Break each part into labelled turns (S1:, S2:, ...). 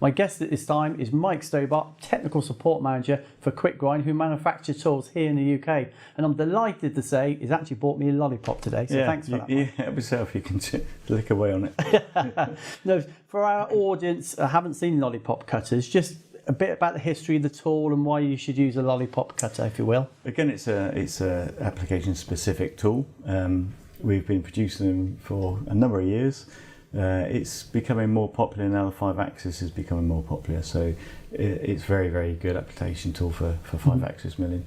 S1: My guest at this time is Mike Stobart, Technical Support Manager for Quickgrind, who manufacture tools here in the UK. And I'm delighted to say he's actually bought me a Lollipop today, so thanks for that.
S2: Yeah, help yourself, you can lick away on it.
S1: No, for our audience, I haven't seen Lollipop cutters, just a bit about the history of the tool and why you should use a Lollipop cutter, if you will.
S2: Again, it's a application-specific tool. We've been producing them for a number of years. It's becoming more popular now. The 5-axis is becoming more popular, so it's very, very good application tool for 5-axis milling.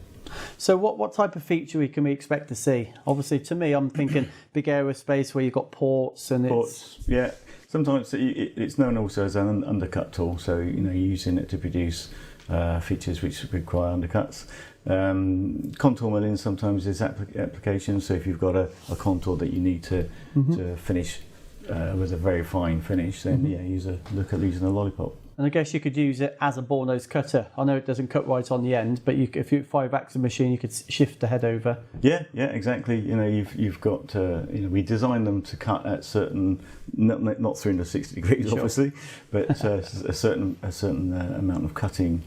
S1: So what type of feature can we expect to see? Obviously, to me, I'm thinking big aerospace where you've got ports and
S2: ports, yeah. Sometimes it's known also as an undercut tool, so you're using it to produce features which require undercuts. Contour milling sometimes is application, so if you've got a contour that you need to finish with a very fine finish, then look at using a Lollipop.
S1: And I guess you could use it as a bore nose cutter. I know it doesn't cut right on the end, but if you 5-axis machine, you could shift the head over.
S2: Yeah, exactly. You've got we designed them to cut at certain, not 360 degrees, sure, obviously, but a certain amount of cutting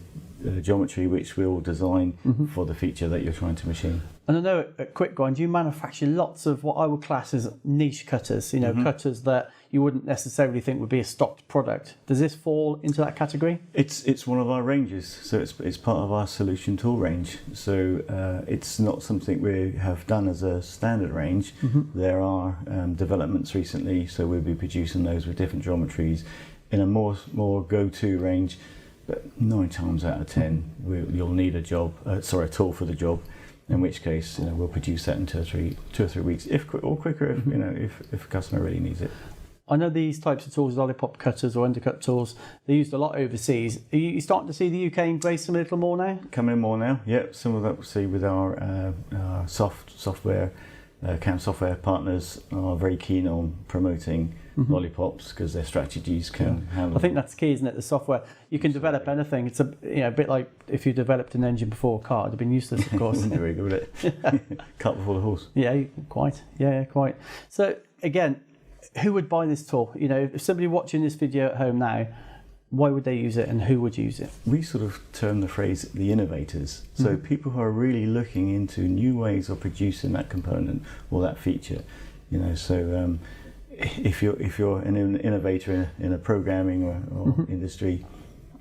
S2: geometry which we'll design for the feature that you're trying to machine.
S1: And I know at Quickgrind you manufacture lots of what I would class as niche cutters, cutters that you wouldn't necessarily think would be a stocked product. Does this fall into that category?
S2: It's one of our ranges, so it's part of our solution tool range. So it's not something we have done as a standard range. There are developments recently, so we'll be producing those with different geometries in a more go-to range. But 9 times out of 10, you'll need a tool for the job. In which case, we'll produce that in 2 or 3 weeks, or quicker if a customer really needs it.
S1: I know these types of tools, Lollipop cutters or undercut tools, they're used a lot overseas. Are you starting to see the UK embrace them a little more now?
S2: Coming more now, yep. Some of that we'll see with our software, CAM software partners are very keen on promoting Lollipops because their strategies can handle.
S1: I think that's key, isn't it? The software, you can develop anything. It's a bit like if you developed an engine before a car, it'd have been useless, of course.
S2: Wouldn't be very good at it. Cart before the horse.
S1: Yeah, quite. Yeah, quite. So again, who would buy this tool? If somebody watching this video at home now, why would they use it and who would use it? We
S2: sort of term the phrase the innovators. So people who are really looking into new ways of producing that component or that feature. So if you're an innovator in a programming or industry,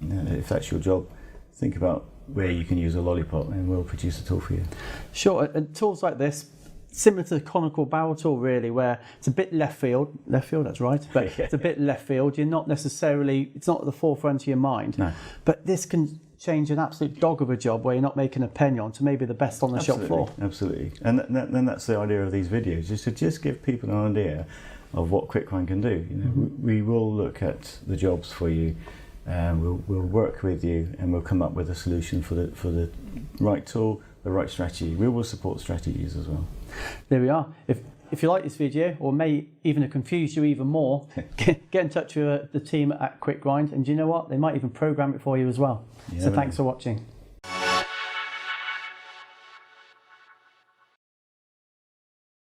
S2: if that's your job, think about where you can use a Lollipop and we'll produce a tool for you. Sure,
S1: and tools like this, similar to the conical barrel tool really, where it's a bit left field, that's right, but it's a bit left field. You're not necessarily, it's not at the forefront of your mind,
S2: no.
S1: But this can change an absolute dog of a job where you're not making a penny on to maybe the best on the shop floor.
S2: Absolutely, and then that's the idea of these videos, is to just give people an idea of what Quickgrind can do. We will look at the jobs for you, we'll work with you, and we'll come up with a solution for the right tool, the right strategy. We will support strategies as well.
S1: There we are. If you like this video, or may even have confused you even more, get in touch with the team at Quickgrind, and do you know what? They might even program it for you as well. So thanks for watching.